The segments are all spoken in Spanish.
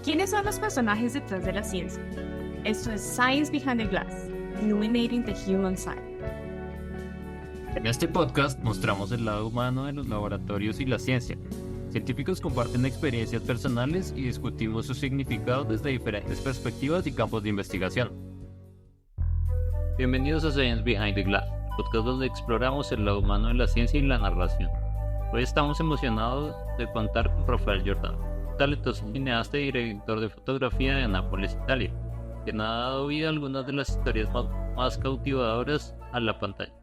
¿Quiénes son los personajes detrás de la ciencia? Esto es Science Behind the Glass, Illuminating the Human Side. En este podcast mostramos el lado humano de los laboratorios y la ciencia. Científicos comparten experiencias personales y discutimos su significado desde diferentes perspectivas y campos de investigación. Bienvenidos a Science Behind the Glass, podcast donde exploramos el lado humano de la ciencia y la narración. Hoy estamos emocionados de contar con Rafael Giordano, talentoso cineasta y director de fotografía de Nápoles, Italia, quien ha dado vida a algunas de las historias más cautivadoras a la pantalla.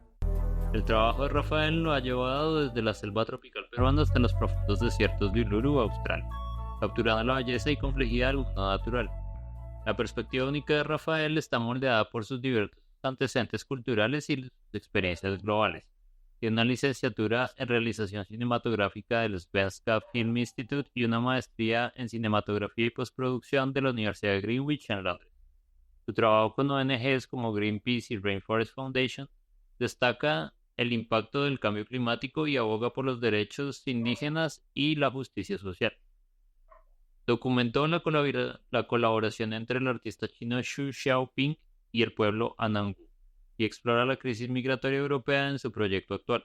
El trabajo de Rafael lo ha llevado desde la selva tropical peruana hasta los profundos desiertos de Uluru, Australia, capturando la belleza y complejidad del mundo natural. La perspectiva única de Rafael está moldeada por sus diversos antecedentes culturales y sus experiencias globales. Tiene una licenciatura en realización cinematográfica del Svenska Film Institute y una maestría en cinematografía y postproducción de la Universidad de Greenwich en Londres. Su trabajo con ONGs como Greenpeace y Rainforest Foundation destaca el impacto del cambio climático y aboga por los derechos indígenas y la justicia social. Documentó la colaboración entre el artista chino Xu Xiaoping y el pueblo Anangu, y explora la crisis migratoria europea en su proyecto actual.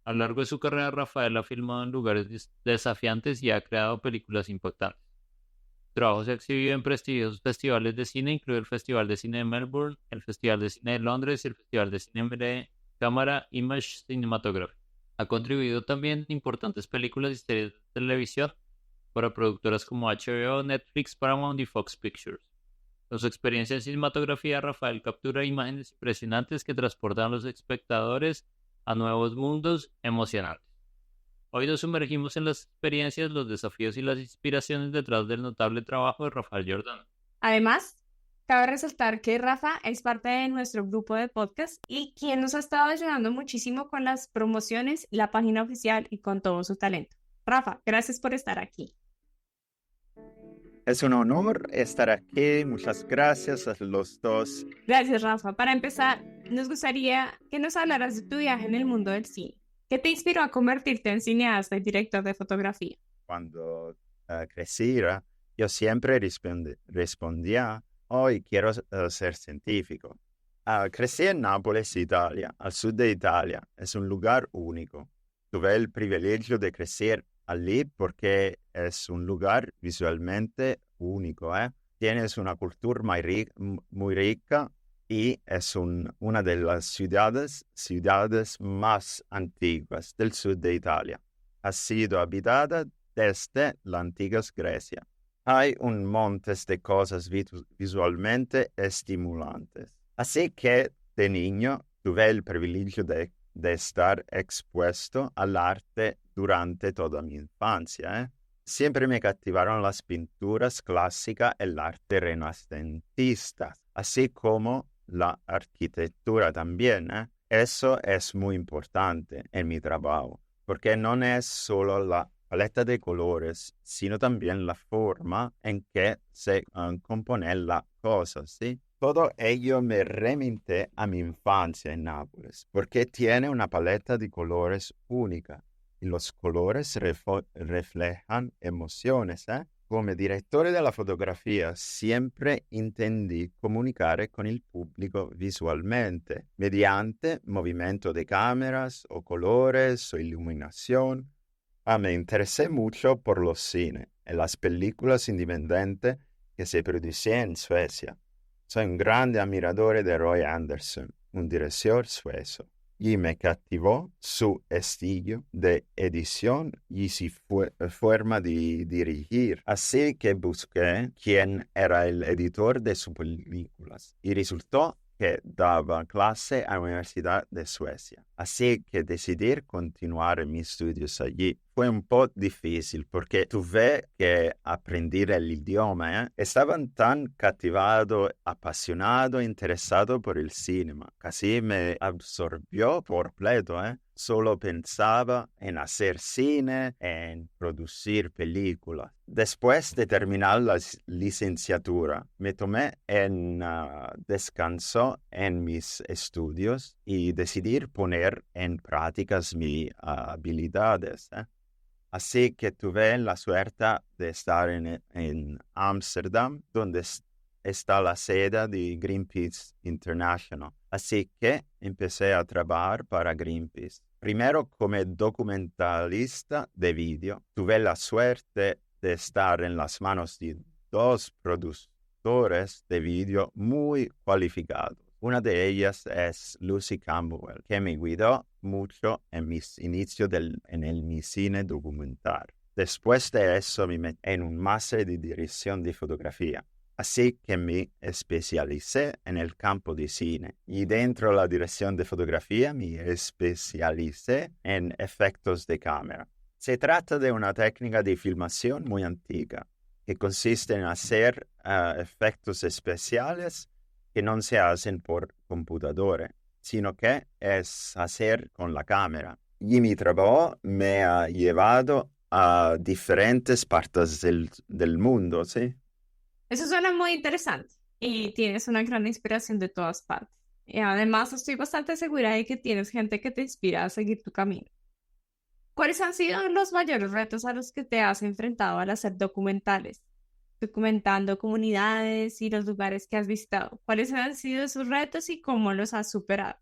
A lo largo de su carrera, Rafael ha filmado en lugares desafiantes y ha creado películas impactantes. Su trabajo se ha exhibido en prestigiosos festivales de cine, incluido el Festival de Cine de Melbourne, el Festival de Cine de Londres y el Festival de Cine de Cámara Image Cinematography. Ha contribuido también en importantes películas y series de televisión para productoras como HBO, Netflix, Paramount y Fox Pictures. Con su experiencia en cinematografía, Rafael captura imágenes impresionantes que transportan a los espectadores a nuevos mundos emocionantes. Hoy nos sumergimos en las experiencias, los desafíos y las inspiraciones detrás del notable trabajo de Rafael Giordano. Además, cabe resaltar que Rafa es parte de nuestro grupo de podcast y quien nos ha estado ayudando muchísimo con las promociones, la página oficial y con todo su talento. Rafa, gracias por estar aquí. Es un honor estar aquí. Muchas gracias a los dos. Gracias, Rafa. Para empezar, nos gustaría que nos hablaras de tu viaje en el mundo del cine. ¿Qué te inspiró a convertirte en cineasta y director de fotografía? Cuando creciera, yo siempre respondía, hoy quiero ser científico. Crecí en Nápoles, Italia, al sur de Italia. Es un lugar único. Tuve el privilegio de crecer allí porque es un lugar visualmente único. Tienes una cultura muy rica y es una de las ciudades más antiguas del sur de Italia. Ha sido habitada desde la antigua Grecia. Hay un montón de cosas visualmente estimulantes. Así que de niño tuve el privilegio de estar expuesto al arte durante toda mi infancia. Siempre me captivaron las pinturas clásicas y el arte renacentista, así como la arquitectura también. Eso es muy importante en mi trabajo, porque no es solo la paleta de colores, sino también la forma en que se componen las cosas, ¿sí? Todo ello me remite a mi infancia en Nápoles, porque tiene una paleta de colores única y los colores reflejan emociones. Como director de la fotografía, siempre intendí comunicare con el público visualmente, mediante movimiento de cámaras o colores o iluminación. Me interesé mucho por los cines y las películas independientes que se producían en Suecia. Soy un grande admirador de Roy Andersson, un director sueco, y me captivó su estilo de edición y su forma de dirigir. Así que busqué quién era el editor de sus películas y resultó que daba clase a la Universidad de Suecia. Así que decidí continuar mis estudios allí. Fue un poco difícil porque tuve que aprender el idioma. Estaba tan captivado, apasionado, interesado por el cine. Casi me absorbió por completo. Solo pensaba en hacer cine, en producir películas. Después de terminar la licenciatura, me tomé en descanso en mis estudios y decidí poner en prácticas mis habilidades. Así que tuve la suerte de estar en Ámsterdam, donde está la sede de Greenpeace International. Así que empecé a trabajar para Greenpeace. Primero como documentalista de vídeo. Tuve la suerte de estar en las manos de dos productores de vídeo muy cualificados. Una de ellas es Lucy Campbell, que me guió mucho en mis inicios en mi cine documental. Después de eso me metí en un máster de dirección de fotografía. Así que me especialicé en el campo de cine y dentro de la dirección de fotografía me especialicé en efectos de cámara. Se trata de una técnica de filmación muy antigua que consiste en hacer efectos especiales que no se hacen por computadora, sino que es hacer con la cámara. Y mi trabajo me ha llevado a diferentes partes del mundo, ¿sí? Eso suena muy interesante y tienes una gran inspiración de todas partes. Y además estoy bastante segura de que tienes gente que te inspira a seguir tu camino. ¿Cuáles han sido los mayores retos a los que te has enfrentado al hacer documentales? Documentando comunidades y los lugares que has visitado. ¿Cuáles han sido esos retos y cómo los has superado?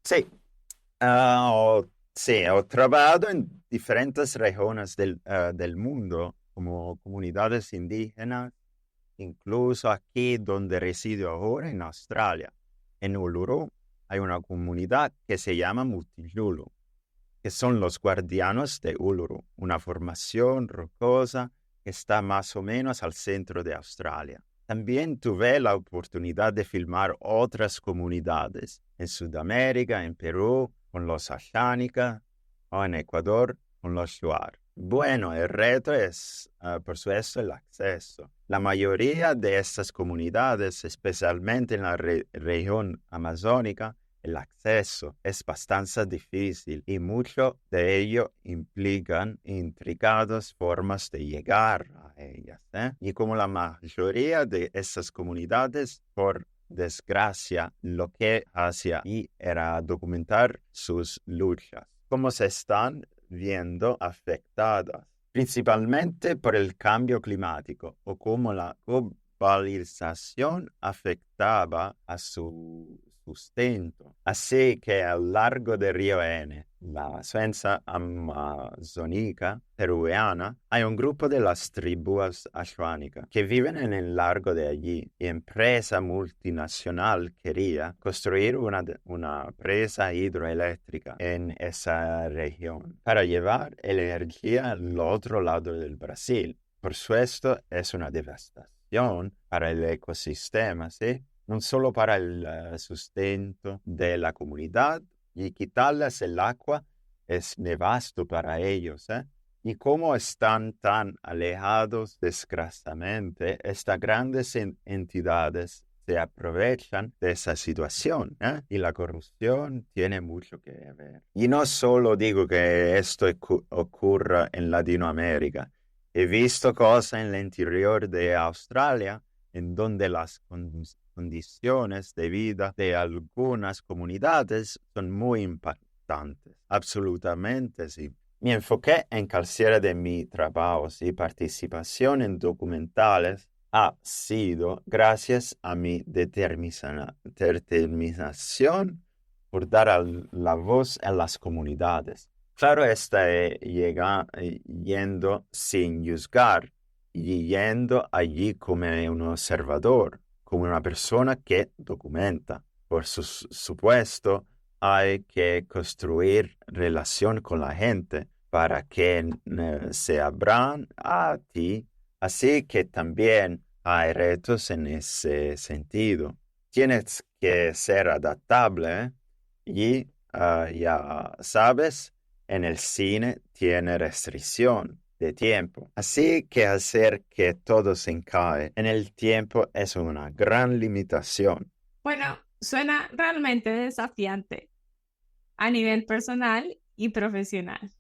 Sí, sí, he trabajado en diferentes regiones del mundo, como comunidades indígenas, incluso aquí donde resido ahora en Australia. En Uluru hay una comunidad que se llama Mutijulu, que son los guardianes de Uluru, una formación rocosa que está más o menos al centro de Australia. También tuve la oportunidad de filmar otras comunidades en Sudamérica, en Perú, con los Ashánica, o en Ecuador, con los Shuar. Bueno, el reto es, por supuesto, el acceso. La mayoría de estas comunidades, especialmente en la región amazónica, el acceso es bastante difícil y mucho de ello implican intricadas formas de llegar a ellas. Y como la mayoría de estas comunidades, por desgracia, lo que hacía y era documentar sus luchas, cómo se están viendo afectadas, principalmente por el cambio climático o cómo la globalización afectaba a su sustento. Así que a lo largo del río N, la cuenca amazónica peruana, hay un grupo de las tribus ashuánicas que viven en el largo de allí y empresa multinacional quería construir una presa hidroeléctrica en esa región para llevar energía al otro lado del Brasil. Por supuesto, es una devastación para el ecosistema, ¿sí? No solo para el sustento de la comunidad, y quitarles el agua es nefasto para ellos, ¿eh? Y como están tan alejados, desgraciadamente, estas grandes entidades se aprovechan de esa situación, ¿eh? Y la corrupción tiene mucho que ver. Y no solo digo que esto ocurra en Latinoamérica. He visto cosas en el interior de Australia en donde las condiciones de vida de algunas comunidades son muy impactantes. Absolutamente, sí. Me enfoqué en cualquiera de mis trabajos y participación en documentales ha sido gracias a mi determinación por dar la voz a las comunidades. Claro, yendo sin juzgar y yendo allí como un observador, como una persona que documenta. Por supuesto, hay que construir relación con la gente para que se abran a ti. Así que también hay retos en ese sentido. Tienes que ser adaptable y ya sabes, en el cine tiene restricción de tiempo. Así que hacer que todo se encaje en el tiempo es una gran limitación. Bueno, suena realmente desafiante a nivel personal y profesional.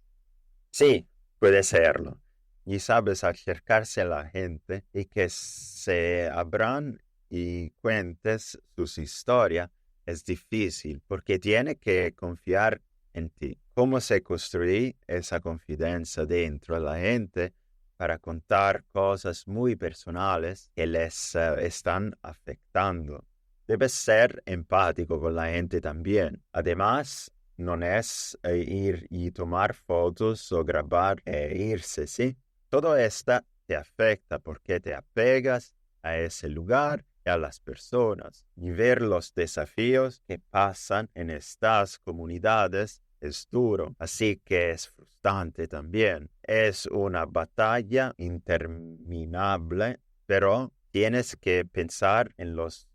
Sí, puede serlo. Y sabes, acercarse a la gente y que se abran y cuentes sus historias es difícil porque tiene que confiar en ti. ¿Cómo se construye esa confianza dentro de la gente para contar cosas muy personales que les están afectando? Debes ser empático con la gente también. Además, no es ir y tomar fotos o grabar e irse, ¿sí? Todo esto te afecta porque te apegas a ese lugar y a las personas. Y ver los desafíos que pasan en estas comunidades es duro, así que es frustrante también. Es una batalla interminable, pero tienes que pensar en los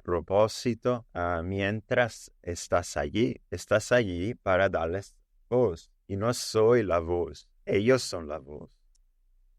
propósitos mientras estás allí. Estás allí para darles voz. Y no soy la voz, ellos son la voz.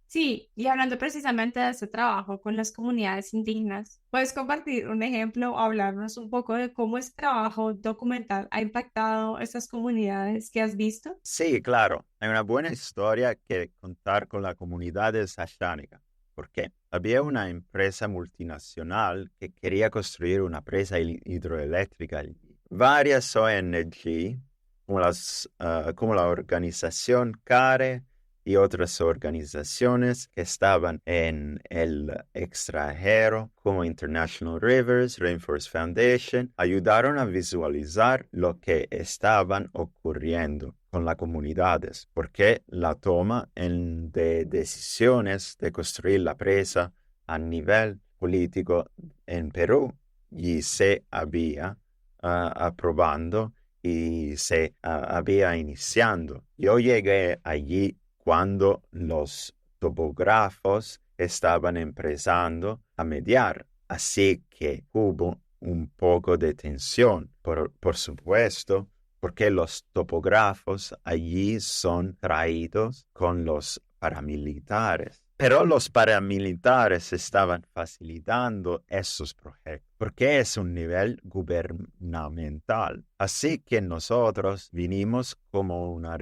Sí, y hablando precisamente de este trabajo con las comunidades indígenas, ¿puedes compartir un ejemplo o hablarnos un poco de cómo este trabajo documental ha impactado estas comunidades que has visto? Sí, claro. Hay una buena historia que contar con la comunidad de Sashanica. Porque había una empresa multinacional que quería construir una presa hidroeléctrica allí. Varias ONG, como la organización CARE y otras organizaciones que estaban en el extranjero, como International Rivers, Rainforest Foundation, ayudaron a visualizar lo que estaban ocurriendo con las comunidades, porque la toma de decisiones de construir la presa a nivel político en Perú y se había aprobando y se había iniciando. Yo llegué allí cuando los topógrafos estaban empezando a mediar, así que hubo un poco de tensión, por supuesto, porque los topógrafos allí son traídos con los paramilitares. Pero los paramilitares estaban facilitando esos proyectos porque es un nivel gubernamental. Así que nosotros vinimos como una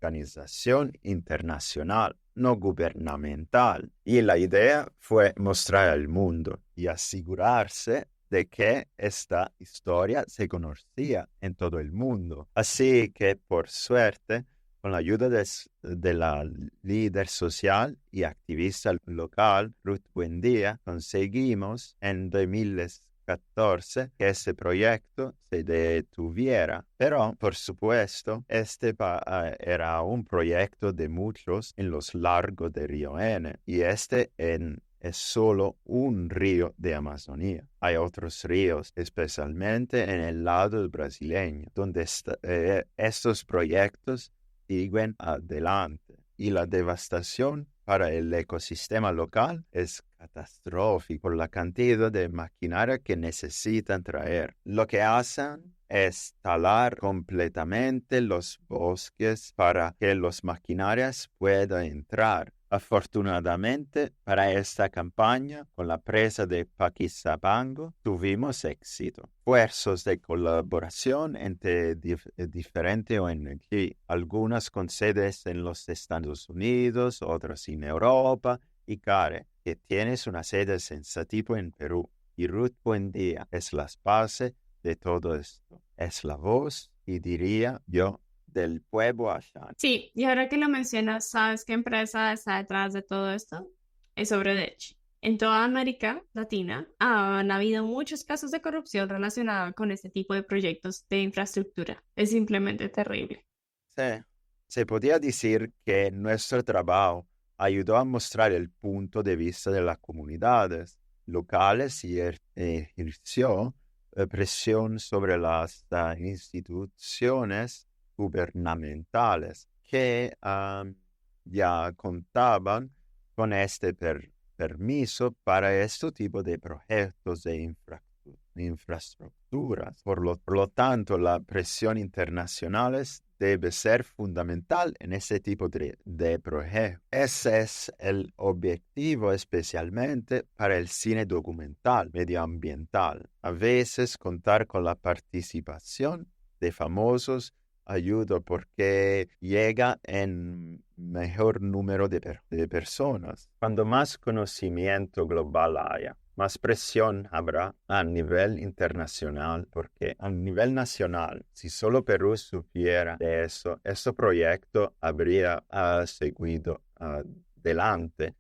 organización internacional, no gubernamental. Y la idea fue mostrar al mundo y asegurarse de que esta historia se conocía en todo el mundo. Así que, por suerte, con la ayuda de la líder social y activista local, Ruth Buendía, conseguimos en 2014 que ese proyecto se detuviera. Pero, por supuesto, era un proyecto de muchos en los lagos de Río N. Y es solo un río de Amazonía. Hay otros ríos, especialmente en el lado brasileño, donde estos proyectos siguen adelante. Y la devastación para el ecosistema local es catastrófica por la cantidad de maquinaria que necesitan traer. Lo que hacen es talar completamente los bosques para que los maquinarias puedan entrar. Afortunadamente, para esta campaña, con la presa de Paquisabango, tuvimos éxito. Esfuerzos de colaboración entre diferentes ONG, algunas con sedes en los Estados Unidos, otras en Europa, y CARE, que tiene una sede sensativo en Perú. Y Ruth Buendía es la base de todo esto. Es la voz, y diría yo, del pueblo Ashan. Sí, y ahora que lo mencionas, ¿sabes qué empresa está detrás de todo esto? Es Sobredech. En toda América Latina han habido muchos casos de corrupción relacionados con este tipo de proyectos de infraestructura. Es simplemente terrible. Sí, se podría decir que nuestro trabajo ayudó a mostrar el punto de vista de las comunidades locales y ejerció presión sobre las instituciones gubernamentales que ya contaban con este permiso para este tipo de proyectos de infraestructuras. Por lo tanto, la presión internacional debe ser fundamental en ese tipo de proyectos. Ese es el objetivo especialmente para el cine documental medioambiental. A veces contar con la participación de famosos ayuda porque llega en mejor número de personas. Cuando más conocimiento global haya, más presión habrá a nivel internacional, porque a nivel nacional, si solo Perú supiera de eso, este proyecto habría seguido adelante.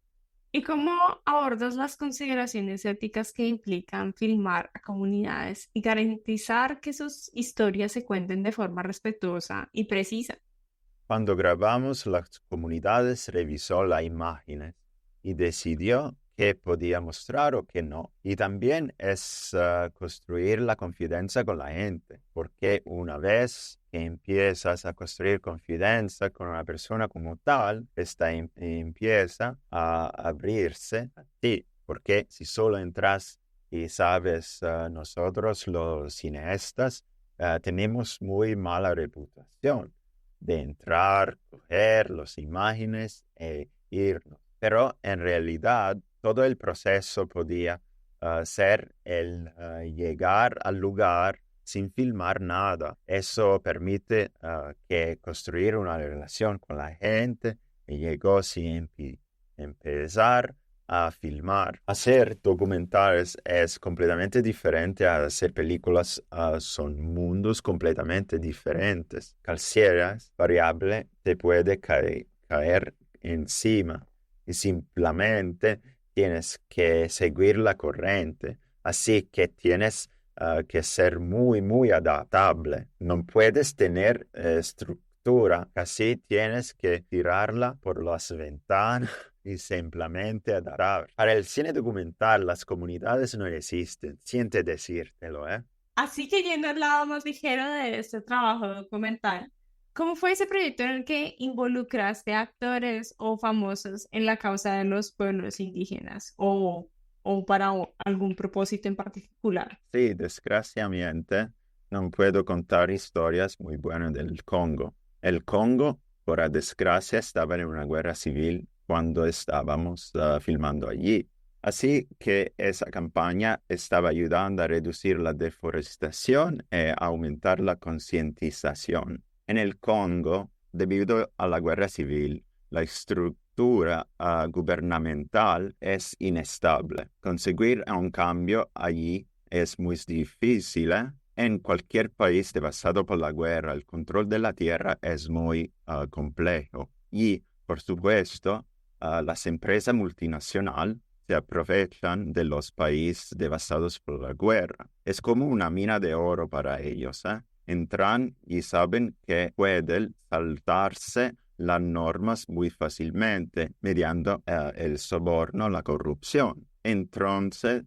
¿Y cómo abordas las consideraciones éticas que implican filmar a comunidades y garantizar que sus historias se cuenten de forma respetuosa y precisa? Cuando grabamos, las comunidades revisó las imágenes y decidió qué podía mostrar o qué no. Y también es construir la confianza con la gente, porque una vez que empiezas a construir confianza con una persona como tal, esta empieza a abrirse a ti, porque si solo entras y sabes, nosotros los cineastas tenemos muy mala reputación de entrar, coger las imágenes e irnos. Pero en realidad todo el proceso podía ser el llegar al lugar sin filmar nada. Eso permite que construir una relación con la gente y llegó sin empezar a filmar. Hacer documentales es completamente diferente a hacer películas, son mundos completamente diferentes. Cualquier variable te puede caer encima y simplemente tienes que seguir la corriente. Así que tienes que ser muy, muy adaptable. No puedes tener estructura, casi tienes que tirarla por las ventanas y simplemente adaptar. Para el cine documental, las comunidades no existen, siente decírtelo, ¿eh? Así que yendo al lado más ligero de este trabajo documental, ¿cómo fue ese proyecto en el que involucraste a actores o famosos en la causa de los pueblos indígenas o para algún propósito en particular? Sí, desgraciadamente, no puedo contar historias muy buenas del Congo. El Congo, por desgracia, estaba en una guerra civil cuando estábamos filmando allí. Así que esa campaña estaba ayudando a reducir la deforestación y aumentar la concientización. En el Congo, debido a la guerra civil, la estructura gubernamental es inestable. Conseguir un cambio allí es muy difícil, ¿eh? En cualquier país devastado por la guerra, el control de la tierra es muy complejo. Y, por supuesto, las empresas multinacionales se aprovechan de los países devastados por la guerra. Es como una mina de oro para ellos, ¿eh? Entran y saben que pueden saltarse las normas muy fácilmente mediante el soborno, la corrupción. Entonces,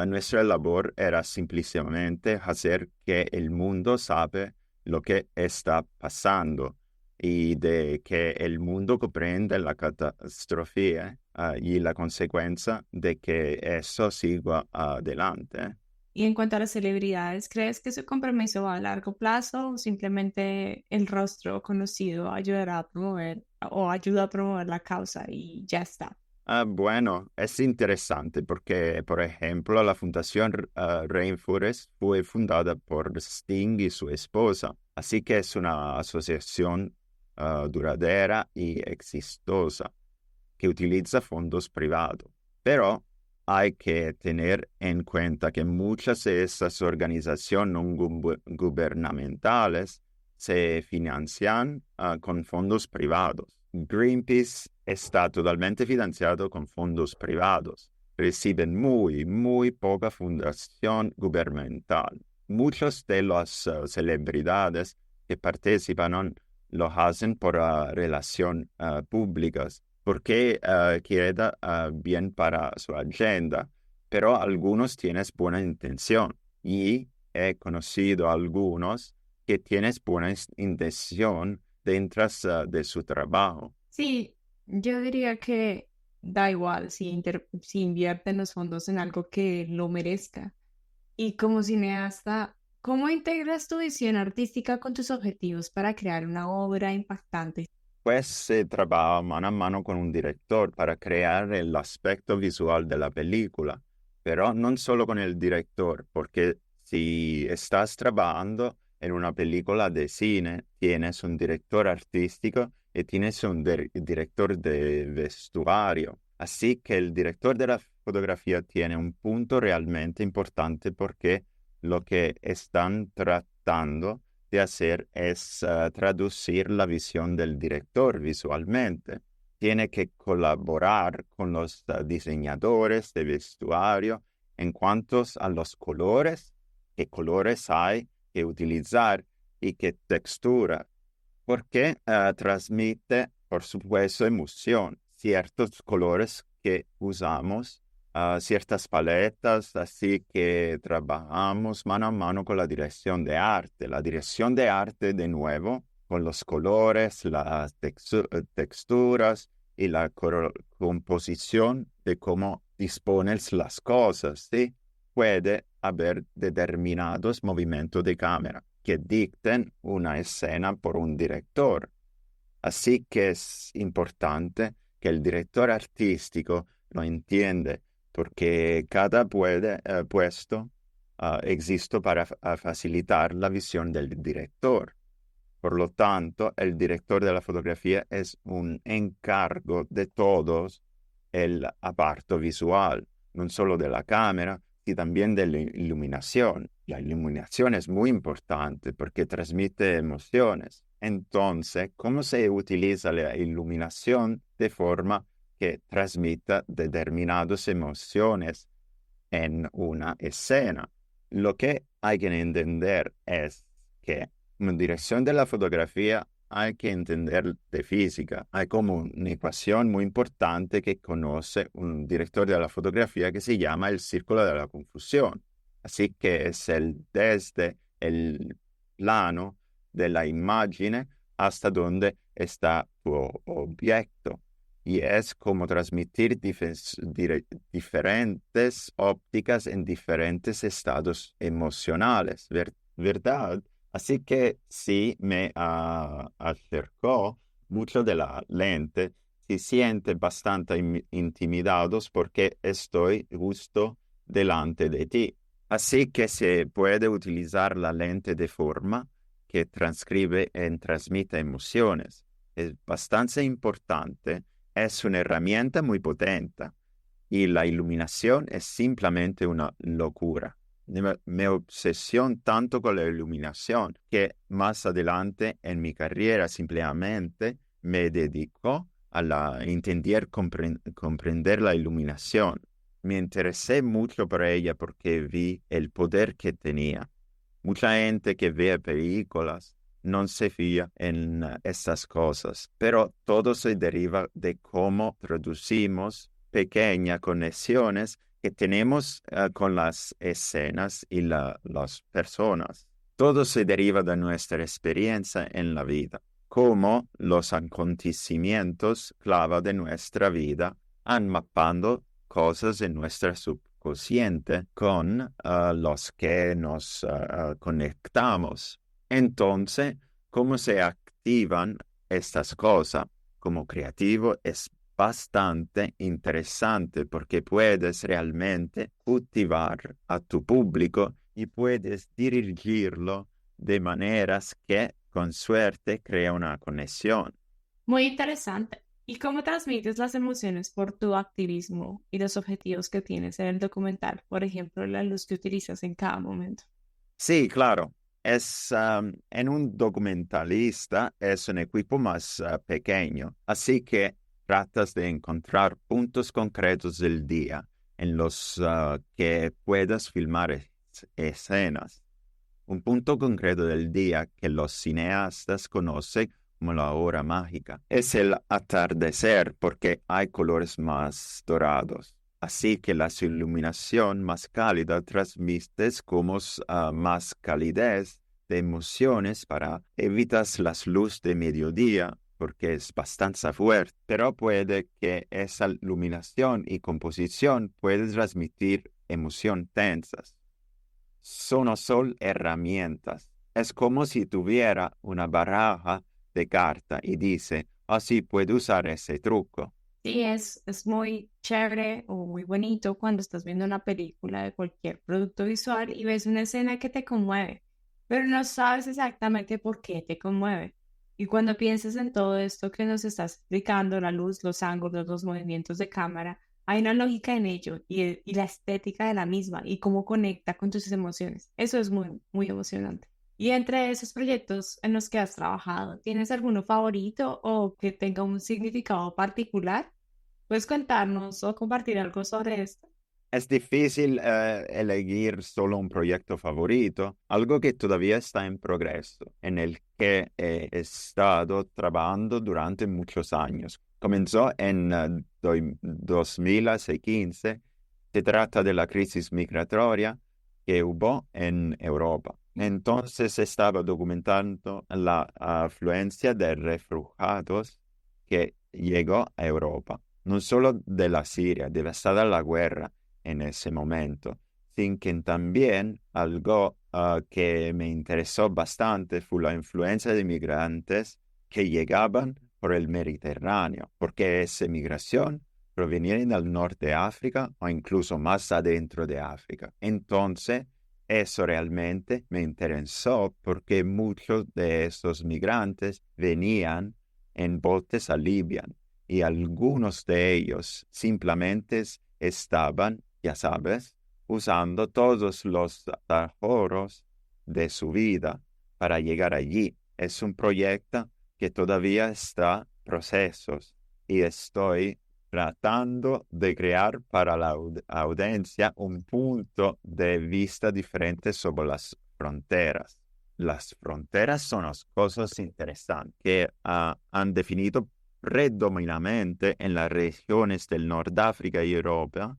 nuestra labor era simplemente hacer que el mundo sabe lo que está pasando y de que el mundo comprende la catástrofe y la consecuencia de que eso siga adelante. Y en cuanto a las celebridades, ¿crees que su compromiso va a largo plazo o simplemente el rostro conocido ayudará a promover o ayuda a promover la causa y ya está? Bueno, es interesante porque, por ejemplo, la Fundación Rainforest fue fundada por Sting y su esposa, así que es una asociación duradera y exitosa que utiliza fondos privados. Pero hay que tener en cuenta que muchas de estas organizaciones no gubernamentales se financian con fondos privados. Greenpeace está totalmente financiado con fondos privados. Reciben muy, muy poca fundación gubernamental. Muchas de las celebridades que participan lo hacen por relaciones públicas porque queda bien para su agenda, pero algunos tienen buena intención y he conocido a algunos que tienen buena intención dentro de su trabajo. Sí, yo diría que da igual si invierten los fondos en algo que lo merezca. Y como cineasta, ¿cómo integras tu visión artística con tus objetivos para crear una obra impactante? Pues se trabaja mano a mano con un director para crear el aspecto visual de la película, pero no solo con el director, porque si estás trabajando en una película de cine, tienes un director artístico y tienes un director de vestuario. Así que el director de la fotografía tiene un punto realmente importante porque lo que están tratando de hacer es traducir la visión del director visualmente. Tiene que colaborar con los diseñadores de vestuario en cuanto a los colores, qué colores hay que utilizar y qué textura, porque transmite, por supuesto, emoción. Ciertos colores que usamos, ciertas paletas, así que trabajamos mano a mano con la dirección de arte. La dirección de arte, de nuevo, con los colores, las texturas y la composición de cómo dispones las cosas, ¿sí? Puede haber determinados movimientos de cámara que dicten una escena por un director. Así que es importante que el director artístico lo entiende, porque cada puesto existe para facilitar la visión del director. Por lo tanto, el director de la fotografía es un encargo de todos el aparto visual, no solo de la cámara, sino también de la iluminación. La iluminación es muy importante porque transmite emociones. Entonces, ¿cómo se utiliza la iluminación de forma que transmita determinadas emociones en una escena? Lo que hay que entender es que en dirección de la fotografía hay que entender de física. Hay como una ecuación muy importante que conoce un director de la fotografía que se llama el círculo de la confusión. Así que es desde el plano de la imagen hasta donde está tu objeto. Y es como transmitir diferentes ópticas en diferentes estados emocionales, ¿verdad? Así que si me acercó mucho de la lente, se siente bastante intimidados porque estoy justo delante de ti. Así que se puede utilizar la lente de forma que transcribe y transmite emociones. Es bastante importante, es una herramienta muy potente y la iluminación es simplemente una locura. Me obsesiono tanto con la iluminación que más adelante en mi carrera simplemente me dedico a entender, comprender la iluminación. Me interesé mucho por ella porque vi el poder que tenía. Mucha gente que ve películas no se fía en estas cosas, pero todo se deriva de cómo producimos pequeñas conexiones que tenemos con las escenas y las personas. Todo se deriva de nuestra experiencia en la vida, cómo los acontecimientos clave de nuestra vida han mappando cosas en nuestra subconsciente con los que nos conectamos. Entonces, cómo se activan estas cosas como creativo es bastante interesante porque puedes realmente cultivar a tu público y puedes dirigirlo de maneras que con suerte crea una conexión. Muy interesante. ¿Y cómo transmites las emociones por tu activismo y los objetivos que tienes en el documental? Por ejemplo, la luz que utilizas en cada momento. Sí, claro. En un documentalista es un equipo más pequeño, así que tratas de encontrar puntos concretos del día en los que puedas filmar escenas. Un punto concreto del día que los cineastas conocen como la hora mágica es el atardecer porque hay colores más dorados. Así que la iluminación más cálida transmite como más calidez de emociones para evitar las luces de mediodía porque es bastante fuerte, pero puede que esa iluminación y composición puede transmitir emociones tensas. Son solo herramientas. Es como si tuviera una baraja de cartas y dice, así puedo usar ese truco. Sí, es muy chévere o muy bonito cuando estás viendo una película de cualquier producto visual y ves una escena que te conmueve, pero no sabes exactamente por qué te conmueve. Y cuando piensas en todo esto que nos estás explicando, la luz, los ángulos, los movimientos de cámara, hay una lógica en ello y la estética de la misma y cómo conecta con tus emociones. Eso es muy, muy emocionante. Y entre esos proyectos en los que has trabajado, ¿tienes alguno favorito o que tenga un significado particular? ¿Puedes contarnos o compartir algo sobre esto? Es difícil elegir solo un proyecto favorito, algo que todavía está en progreso, en el que he estado trabajando durante muchos años. Comenzó en 2015. Se trata de la crisis migratoria que hubo en Europa. Entonces estaba documentando la afluencia de refugiados que llegó a Europa, no solo de la Siria, devastada la guerra en ese momento, sin que también algo que me interesó bastante fue la influencia de migrantes que llegaban por el Mediterráneo, porque esa migración provenía del norte de África o incluso más adentro de África. Entonces, eso realmente me interesó porque muchos de esos migrantes venían en botes a Libia y algunos de ellos simplemente estaban, ya sabes, usando todos los ahorros de su vida para llegar allí. Es un proyecto que todavía está en procesos y estoy tratando de crear para la audiencia un punto de vista diferente sobre las fronteras. Las fronteras son las cosas interesantes que han definido predominantemente en las regiones del Nordáfrica y Europa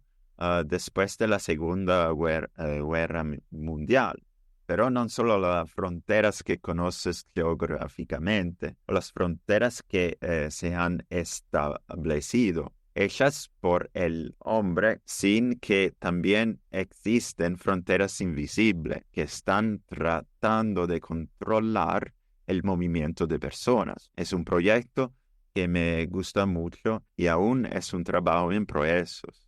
después de la Segunda Guerra Mundial. Pero no solo las fronteras que conoces geográficamente, o las fronteras que se han establecido, hechas por el hombre, sin que también existen fronteras invisibles que están tratando de controlar el movimiento de personas. Es un proyecto que me gusta mucho y aún es un trabajo en procesos.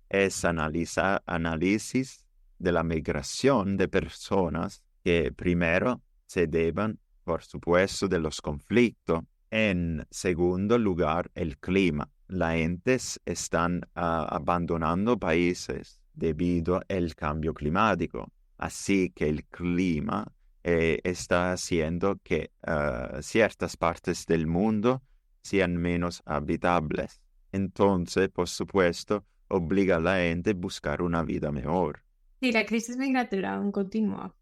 Es análisis de la migración de personas que primero se deben, por supuesto, de los conflictos. En segundo lugar, el clima. Las gentes están abandonando países debido al cambio climático. Así que el clima está haciendo que ciertas partes del mundo sean menos habitables. Entonces, por supuesto, obliga a la gente a buscar una vida mejor. Sí, la crisis migratoria aún continúa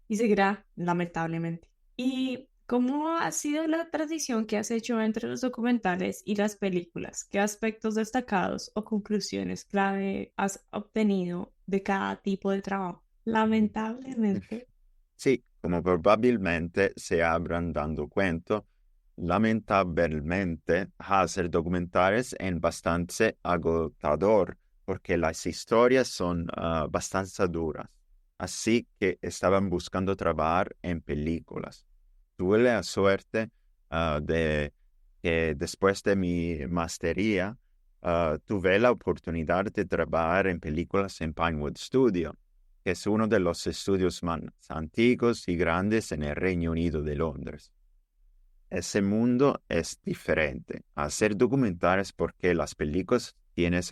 y seguirá, lamentablemente. ¿Y cómo ha sido la transición que has hecho entre los documentales y las películas? ¿Qué aspectos destacados o conclusiones clave has obtenido de cada tipo de trabajo? Lamentablemente. Sí, como probablemente se habrán dado cuenta, lamentablemente hacer documentales es bastante agotador porque las historias son bastante duras. Así que estaban buscando trabajar en películas. Tuve la suerte de que después de mi maestría tuve la oportunidad de trabajar en películas en Pinewood Studio, que es uno de los estudios más antiguos y grandes en el Reino Unido de Londres. Ese mundo es diferente. Hacer documentales porque las películas tienen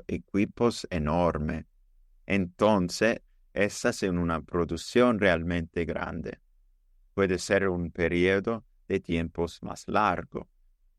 equipos enormes. Entonces, esa es una producción realmente grande. Puede ser un periodo de tiempos más largo,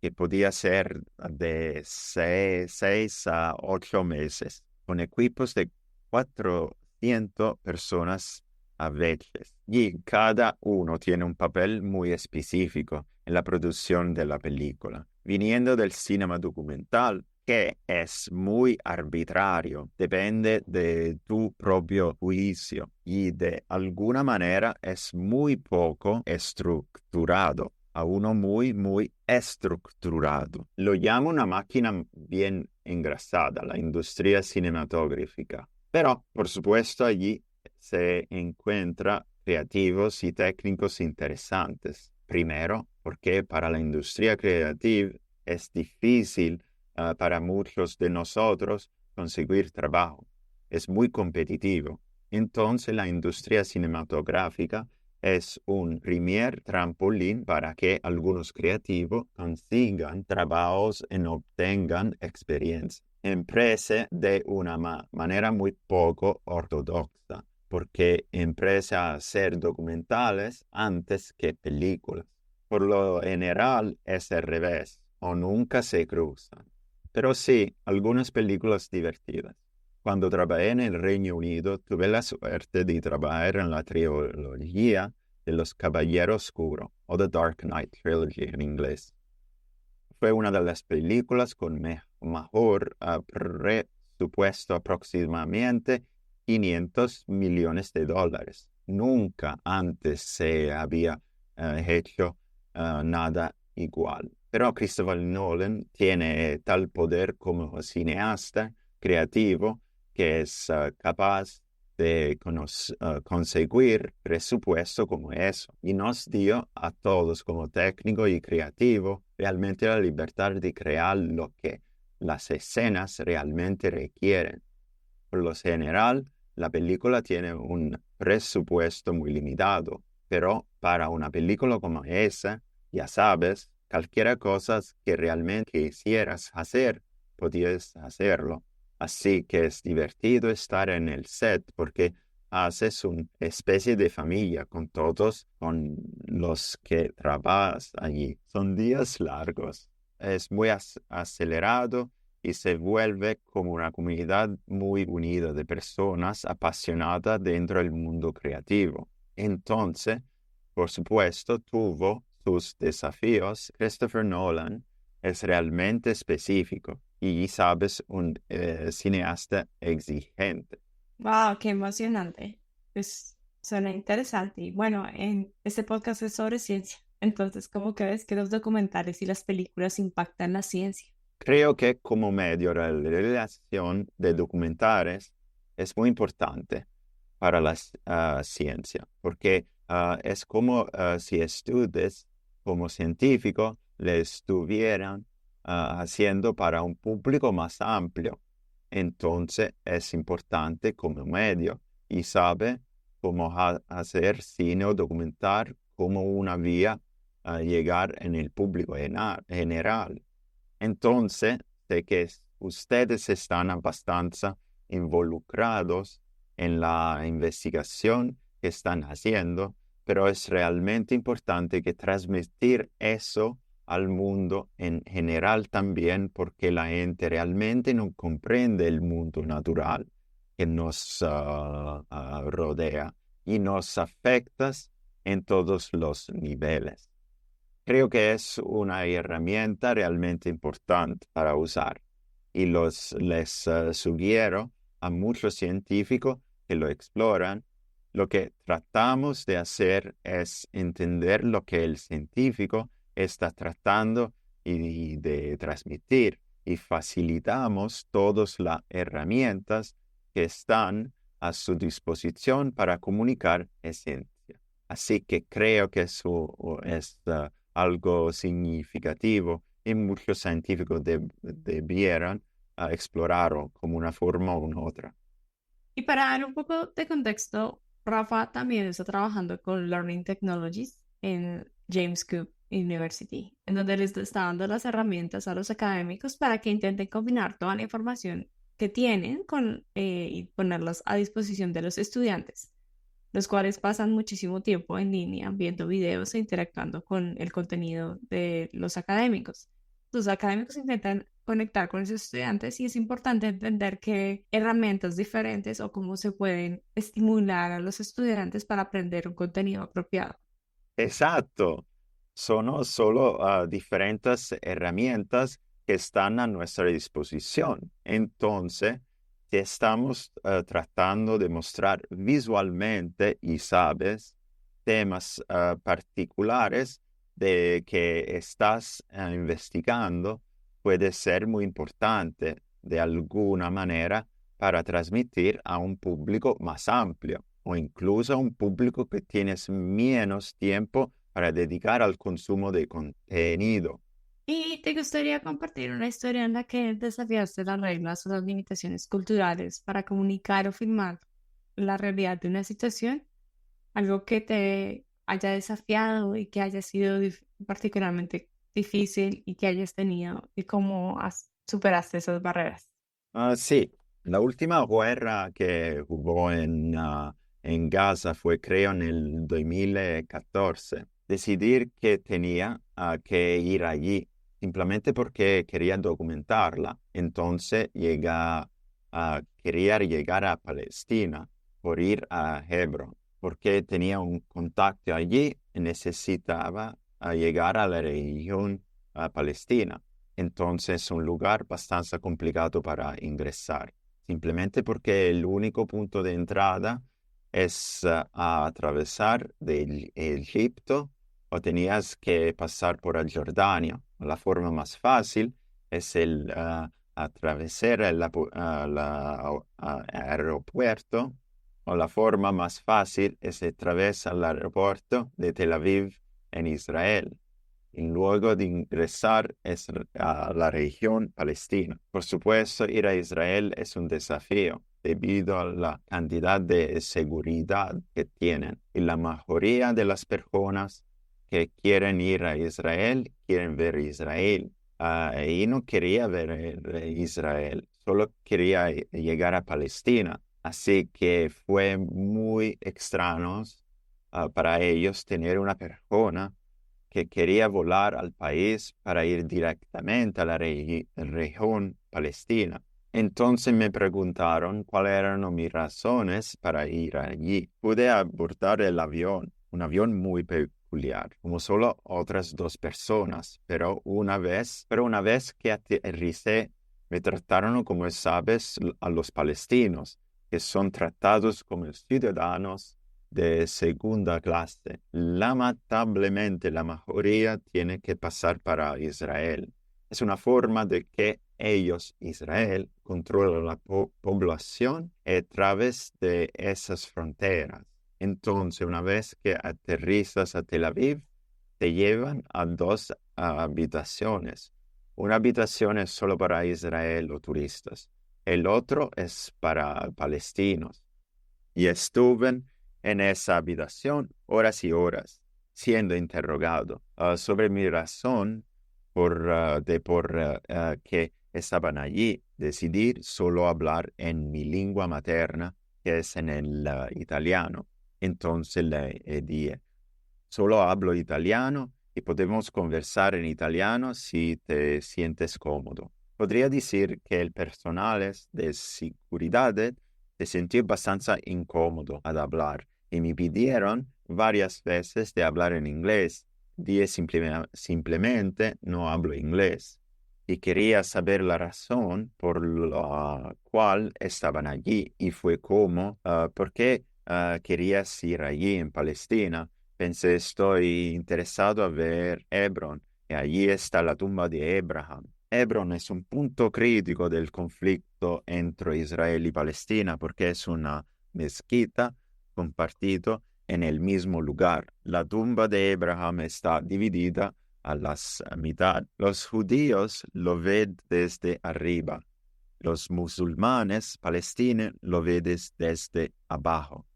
que podía ser de 6 a 8 meses, con equipos de 400 personas a veces. Y cada uno tiene un papel muy específico en la producción de la película. Viniendo del cinema documental, que es muy arbitrario, depende de tu propio juicio y de alguna manera es muy poco estructurado, a uno muy estructurado. Lo llamo una máquina bien engrasada, la industria cinematográfica. Pero, por supuesto, allí se encuentra creativos y técnicos interesantes. Primero, porque para la industria creativa es difícil para muchos de nosotros conseguir trabajo. Es muy competitivo. Entonces la industria cinematográfica es un primer trampolín para que algunos creativos consigan trabajos y obtengan experiencia. imprese de una manera muy poco ortodoxa, porque empecé a hacer documentales antes que películas. Por lo general es al revés, o nunca se cruzan. Pero sí, algunas películas divertidas. Cuando trabajé en el Reino Unido, tuve la suerte de trabajar en la trilogía de Los Caballeros Oscuro, o The Dark Knight Trilogy en inglés. Fue una de las películas con mejor presupuesto, aproximadamente $500 millones. Nunca antes se había hecho nada igual. Pero Christopher Nolan tiene tal poder como cineasta creativo que es capaz de conseguir presupuesto como eso. Y nos dio a todos como técnico y creativo realmente la libertad de crear lo que las escenas realmente requieren. Por lo general, la película tiene un presupuesto muy limitado, pero para una película como esa, ya sabes, cualquier cosa que realmente quisieras hacer, podías hacerlo. Así que es divertido estar en el set porque haces una especie de familia con todos con los que trabajas allí. Son días largos, es muy acelerado y se vuelve como una comunidad muy unida de personas apasionadas dentro del mundo creativo. Entonces, por supuesto, tuvo sus desafíos. Christopher Nolan es realmente específico y, sabes, un cineasta exigente. Wow, qué emocionante. Pues suena interesante. Y bueno, en este podcast es sobre ciencia. Entonces, ¿cómo crees que los documentales y las películas impactan la ciencia? Creo que como medio la relación de documentales es muy importante para la ciencia, porque es como si estudios como científico le estuvieran haciendo para un público más amplio. Entonces es importante como medio y sabe cómo hacer cine o documentar como una vía a llegar en el público general. Entonces, sé que ustedes están bastante involucrados en la investigación que están haciendo, pero es realmente importante que transmitir eso al mundo en general también, porque la gente realmente no comprende el mundo natural que nos rodea y nos afecta en todos los niveles. Creo que es una herramienta realmente importante para usar y les sugiero a muchos científicos que lo exploran. Lo que tratamos de hacer es entender lo que el científico está tratando y de transmitir y facilitamos todas las herramientas que están a su disposición para comunicar ciencia. Así que creo que eso es algo significativo y muchos científicos debieran explorarlo como una forma u otra. Y para dar un poco de contexto, Rafa también está trabajando con Learning Technologies en James Cook University, en donde les está dando las herramientas a los académicos para que intenten combinar toda la información que tienen y ponerlas a disposición de los estudiantes, los cuales pasan muchísimo tiempo en línea viendo videos e interactuando con el contenido de los académicos. Los académicos intentan conectar con los estudiantes y es importante entender qué herramientas diferentes o cómo se pueden estimular a los estudiantes para aprender un contenido apropiado. Exacto. Son solo diferentes herramientas que están a nuestra disposición. Entonces, si estamos tratando de mostrar visualmente y sabes temas particulares de que estás investigando, puede ser muy importante de alguna manera para transmitir a un público más amplio o incluso a un público que tienes menos tiempo para dedicar al consumo de contenido. ¿Y te gustaría compartir una historia en la que desafiaste las reglas o las limitaciones culturales para comunicar o filmar la realidad de una situación? Algo que te haya desafiado y que haya sido particularmente difícil y que hayas tenido y cómo superaste esas barreras. Sí, la última guerra que hubo en Gaza fue creo en el 2014. Decidí que tenía que ir allí simplemente porque quería documentarla. Entonces quería llegar a Palestina por ir a Hebrón, porque tenía un contacto allí y necesitaba llegar a la región palestina. Entonces es un lugar bastante complicado para ingresar, simplemente porque el único punto de entrada es a atravesar del Egipto o tenías que pasar por el Jordania. La forma más fácil es atravesar el aeropuerto, o la forma más fácil es atravesar el aeropuerto de Tel Aviv en Israel y luego de ingresar a la región palestina. Por supuesto, ir a Israel es un desafío debido a la cantidad de seguridad que tienen. Y la mayoría de las personas que quieren ir a Israel quieren ver Israel. Y no quería ver Israel, solo quería llegar a Palestina. Así que fue muy extraño para ellos tener una persona que quería volar al país para ir directamente a la región palestina. Entonces me preguntaron cuáles eran mis razones para ir allí. Pude abordar el avión, un avión muy peculiar, como solo otras dos personas, pero una vez que aterricé, me trataron como sabes a los palestinos, que son tratados como ciudadanos de segunda clase. Lamentablemente, la mayoría tiene que pasar para Israel. Es una forma de que ellos, Israel, controlan la población a través de esas fronteras. Entonces, una vez que aterrizas a Tel Aviv, te llevan a dos habitaciones. Una habitación es solo para Israel o turistas. El otro es para palestinos. Y estuve en esa habitación horas y horas, siendo interrogado sobre mi razón por que estaban allí. Decidí solo hablar en mi lengua materna, que es en el italiano. Entonces le dije, solo hablo italiano y podemos conversar en italiano si te sientes cómodo. Podría decir que el personal de seguridad se sintió bastante incómodo al hablar y me pidieron varias veces de hablar en inglés. Dije simplemente no hablo inglés y quería saber la razón por la cual estaban allí y fue como, ¿por qué querías ir allí en Palestina? Pensé, estoy interesado a ver Hebrón, y allí está la tumba de Abraham. Hebrón es un punto crítico del conflicto entre Israel y Palestina porque es una mezquita compartida en el mismo lugar. La tumba de Abraham está dividida a las mitad. Los judíos lo ven desde arriba. Los musulmanes palestinos lo ven desde abajo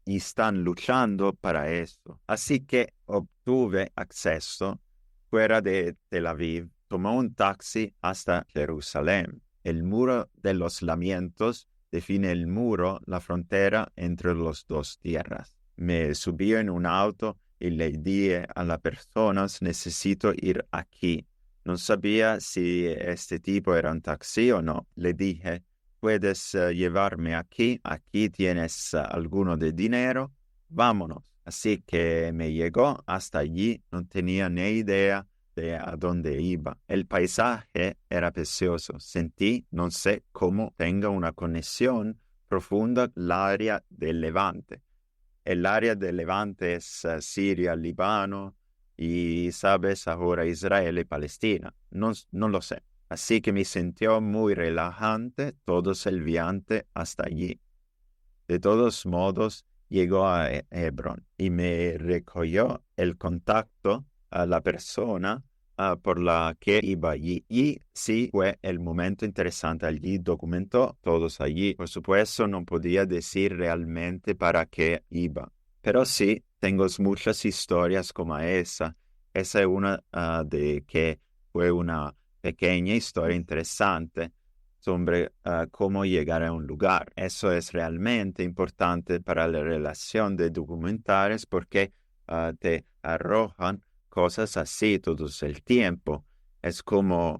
y están luchando para eso. Así que obtuve acceso fuera de Tel Aviv, tomé un taxi hasta Jerusalén. El muro de los lamentos define el muro, la frontera entre las dos tierras. Me subí en un auto y le dije a las personas, necesito ir aquí. No sabía si este tipo era un taxi o no. Le dije, puedes llevarme aquí tienes alguno de dinero, vámonos. Así que me llegó hasta allí, no tenía ni idea de a dónde iba. El paisaje era precioso, sentí, no sé cómo tenga una conexión profunda el área del Levante. El área del Levante es Siria, Líbano y, sabes, ahora Israel y Palestina. No lo sé. Así que me sintió muy relajante todo el viaje hasta allí. De todos modos, llegó a Hebrón y me recogió el contacto a la persona por la que iba allí. Y sí, fue el momento interesante allí, documentó todos allí. Por supuesto, no podía decir realmente para qué iba, pero sí, tengo muchas historias como esa. Esa es una de que fue una pequeña historia interesante costumbre cómo llegar a un lugar. Eso es realmente importante para la relación de documentales porque te arrojan cosas así todo el tiempo. Es como,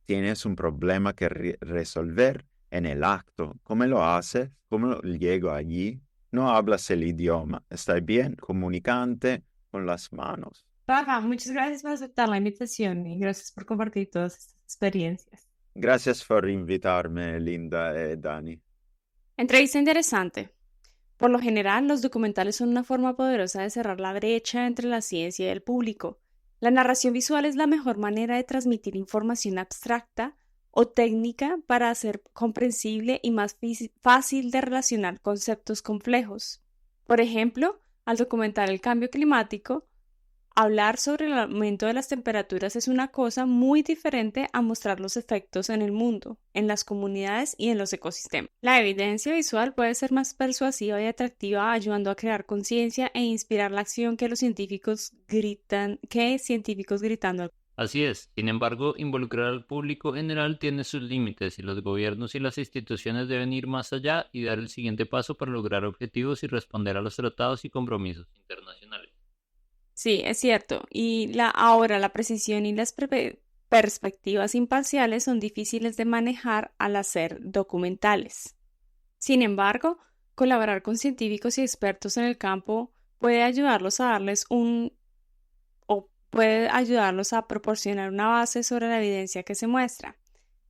tienes un problema que resolver en el acto. ¿Cómo lo haces? ¿Cómo llego allí? No hablas el idioma. ¿Estás bien? Comunicante con las manos. Rafa, muchas gracias por aceptar la invitación y gracias por compartir todas estas experiencias. Gracias por invitarme, Linda y Dani. Entrevista interesante. Por lo general, los documentales son una forma poderosa de cerrar la brecha entre la ciencia y el público. La narración visual es la mejor manera de transmitir información abstracta o técnica para hacer comprensible y más fácil de relacionar conceptos complejos. Por ejemplo, al documentar el cambio climático, hablar sobre el aumento de las temperaturas es una cosa muy diferente a mostrar los efectos en el mundo, en las comunidades y en los ecosistemas. La evidencia visual puede ser más persuasiva y atractiva, ayudando a crear conciencia e inspirar la acción que científicos gritando. Así es. Sin embargo, involucrar al público general tiene sus límites y los gobiernos y las instituciones deben ir más allá y dar el siguiente paso para lograr objetivos y responder a los tratados y compromisos internacionales. Sí, es cierto. Y ahora la precisión y las perspectivas imparciales son difíciles de manejar al hacer documentales. Sin embargo, colaborar con científicos y expertos en el campo puede ayudarlos a proporcionar una base sobre la evidencia que se muestra.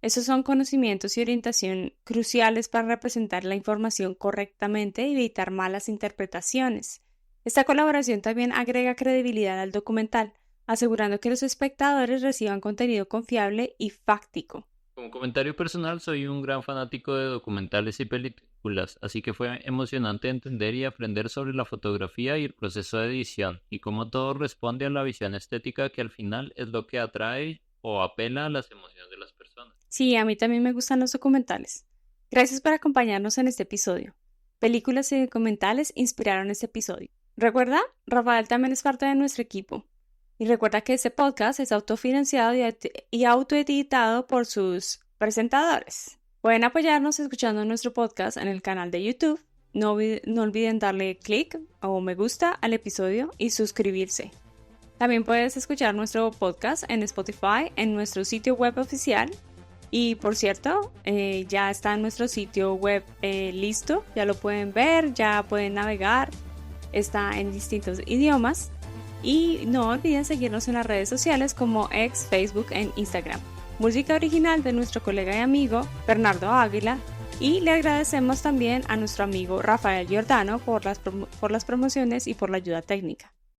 Esos son conocimientos y orientación cruciales para representar la información correctamente y evitar malas interpretaciones. Esta colaboración también agrega credibilidad al documental, asegurando que los espectadores reciban contenido confiable y fáctico. Como comentario personal, soy un gran fanático de documentales y películas, así que fue emocionante entender y aprender sobre la fotografía y el proceso de edición, y cómo todo responde a la visión estética que al final es lo que atrae o apela a las emociones de las personas. Sí, a mí también me gustan los documentales. Gracias por acompañarnos en este episodio. Películas y documentales inspiraron este episodio. Recuerda, Rafael también es parte de nuestro equipo. Y recuerda que este podcast es autofinanciado y autoeditado por sus presentadores. Pueden apoyarnos escuchando nuestro podcast en el canal de YouTube. No olviden darle clic o me gusta al episodio y suscribirse. También puedes escuchar nuestro podcast en Spotify, en nuestro sitio web oficial. Y por cierto, ya está en nuestro sitio web listo. Ya lo pueden ver, ya pueden navegar. Está en distintos idiomas y no olviden seguirnos en las redes sociales como X, Facebook e Instagram. Música original de nuestro colega y amigo Bernardo Águila y le agradecemos también a nuestro amigo Rafael Giordano por las promociones y por la ayuda técnica.